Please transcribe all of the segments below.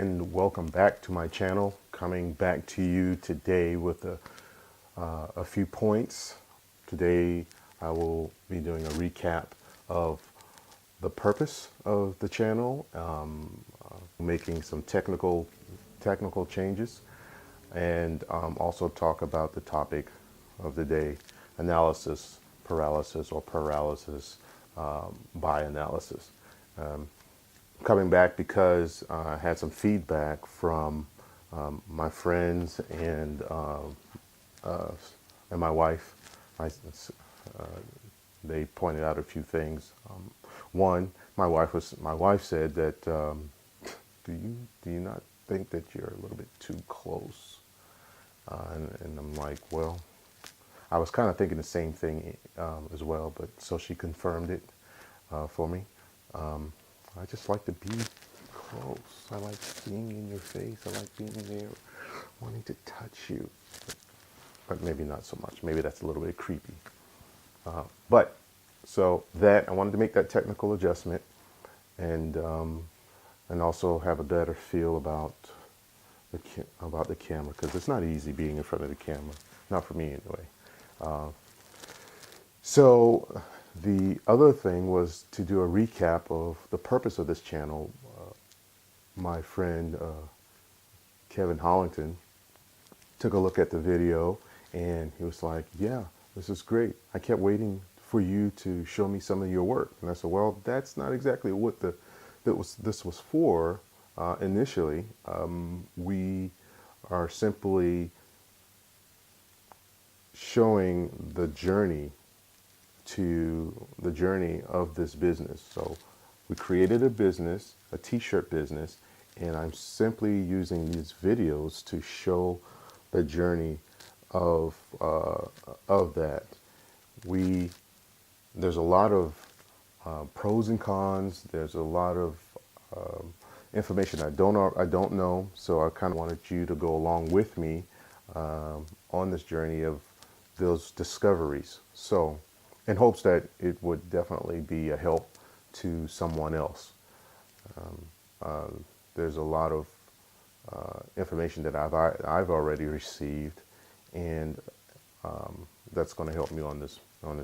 and welcome back to my channel. Coming back to you today with a few points. Today I will be doing a recap of the purpose of the channel, making some technical changes, and also talk about the topic of the day: analysis paralysis, or paralysis by analysis. Coming back because I had some feedback from my friends and my wife. They pointed out a few things. One, my wife said that do you not think that you're a little bit too close? And I'm like, well, I was kind of thinking the same thing as well, but so she confirmed it for me. I just like to be close. I like being in your face. I like being there, wanting to touch you. But maybe not so much. Maybe that's a little bit creepy. So I wanted to make that technical adjustment, and also have a better feel about the camera, because it's not easy being in front of the camera. Not for me anyway. So the other thing was to do a recap of the purpose of this channel. My friend Kevin Hollington took a look at the video, and he was like, yeah, this is great. I kept waiting for you to show me some of your work. And I said, well, that's not exactly what this was for initially. We are simply showing the journey of this business. So we created a business, a t-shirt business, and I'm simply using these videos to show the journey of that. There's a lot of pros and cons. There's a lot of information I don't know. So I kind of wanted you to go along with me on this journey of those discoveries. So, in hopes that it would definitely be a help to someone else. There's a lot of information that I've already received, and that's going to help me on this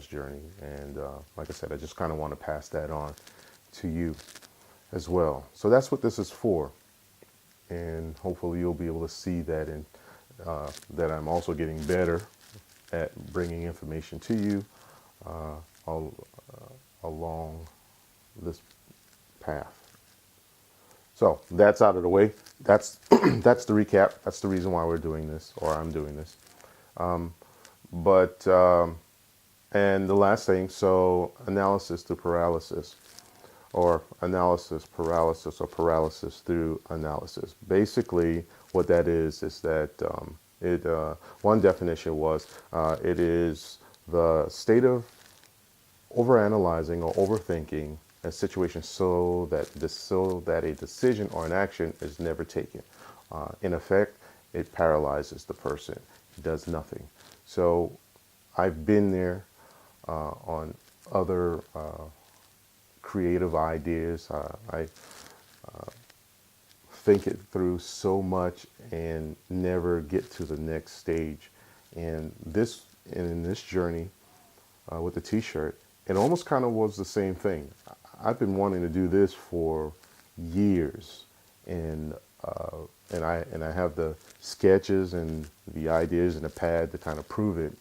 journey. And like I said, I just kind of want to pass that on to you as well. So that's what this is for, and hopefully you'll be able to see that, and that I'm also getting better at bringing information to you along this path. So that's out of the way. That's that's the recap. That's the reason why we're doing this, or I'm doing this. And the last thing, so analysis to paralysis, or analysis paralysis, or paralysis through analysis. Basically, what that is that one definition was it is the state of overanalyzing or overthinking a situation so that a decision or an action is never taken. In effect, it paralyzes the person. It does nothing. So I've been there on other creative ideas. I think it through so much and never get to the next stage. And in this journey with the t-shirt, it almost kind of was the same thing. I've been wanting to do this for years, and I have the sketches and the ideas and the pad to kind of prove it.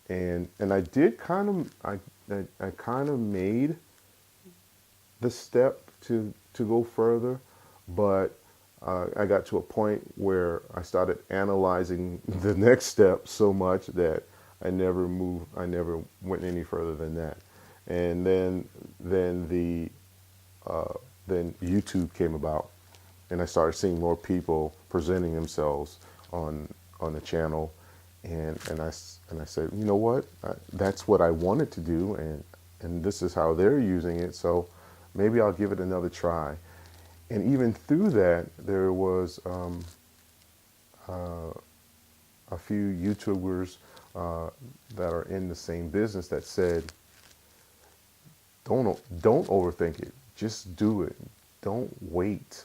And I did I kind of made the step to go further, but I got to a point where I started analyzing the next step so much that I never went any further than that. And then YouTube came about, and I started seeing more people presenting themselves on the channel, and I said, you know what, that's what I wanted to do, and this is how they're using it, so maybe I'll give it another try. And even through that, there was a few YouTubers that are in the same business that said, don't overthink it. Just do it. Don't wait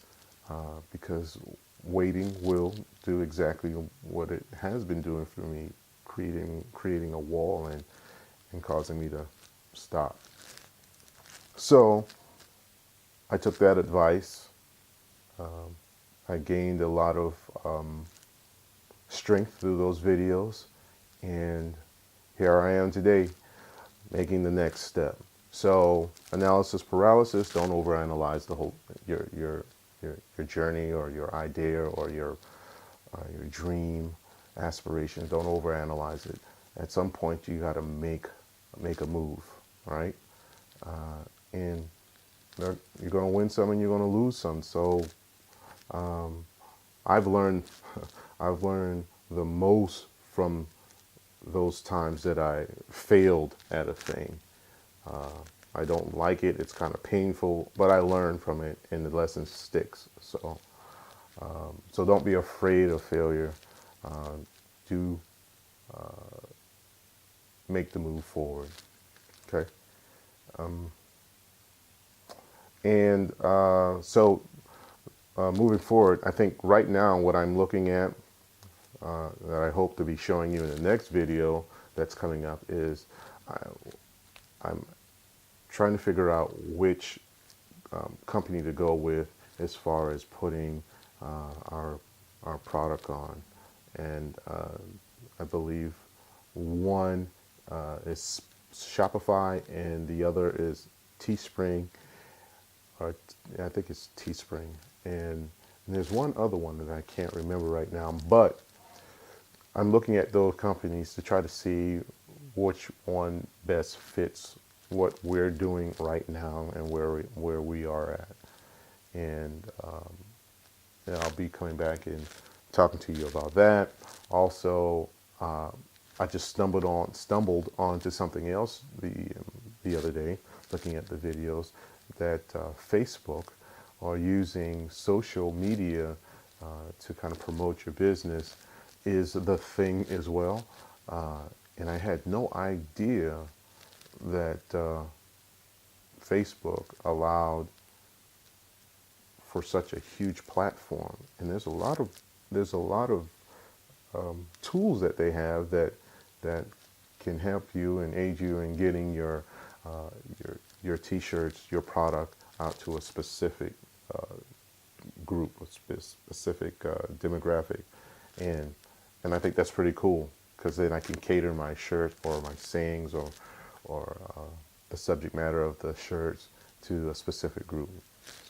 because waiting will do exactly what it has been doing for me, creating a wall and causing me to stop. So I took that advice. I gained a lot of strength through those videos, and here I am today making the next step. So analysis paralysis, don't overanalyze the whole your journey or your idea or your dream aspirations. Don't overanalyze it. At some point you got to make a move, right? And you're going to win some and you're going to lose some. So I've learned I've learned the most from those times that I failed at a thing. I don't like it. It's kind of painful, but I learn from it, and the lesson sticks. So, so don't be afraid of failure. Do make the move forward. Okay. And so moving forward, I think right now what I'm looking at that I hope to be showing you in the next video that's coming up is I'm trying to figure out which company to go with as far as putting our product on. And I believe one is Shopify and the other is Teespring, or I think it's Teespring. And there's one other one that I can't remember right now, but I'm looking at those companies to try to see which one best fits what we're doing right now and where we are at. And I'll be coming back and talking to you about that. Also, I just stumbled onto something else the other day, looking at the videos that Facebook are using social media to kind of promote your business is the thing as well. And I had no idea that Facebook allowed for such a huge platform. And there's a lot of tools that they have that can help you and aid you in getting your T-shirts, your product out to a specific group, a specific demographic, and I think that's pretty cool, because then I can cater my shirt or my sayings or the subject matter of the shirts to a specific group.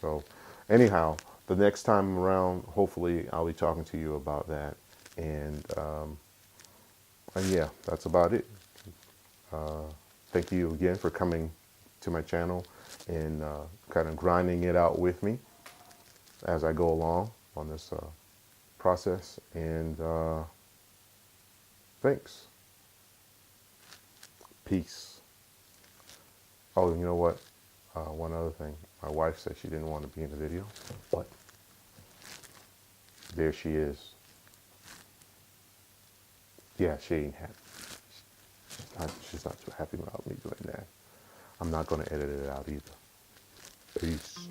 So anyhow, the next time around, hopefully I'll be talking to you about that. And yeah, that's about it. Thank you again for coming to my channel and kind of grinding it out with me as I go along on this process. And thanks. Peace. Oh, you know what? One other thing. My wife said she didn't want to be in the video. What? There she is. Yeah, she ain't happy. She's not too happy about me doing that. I'm not going to edit it out either. Peace.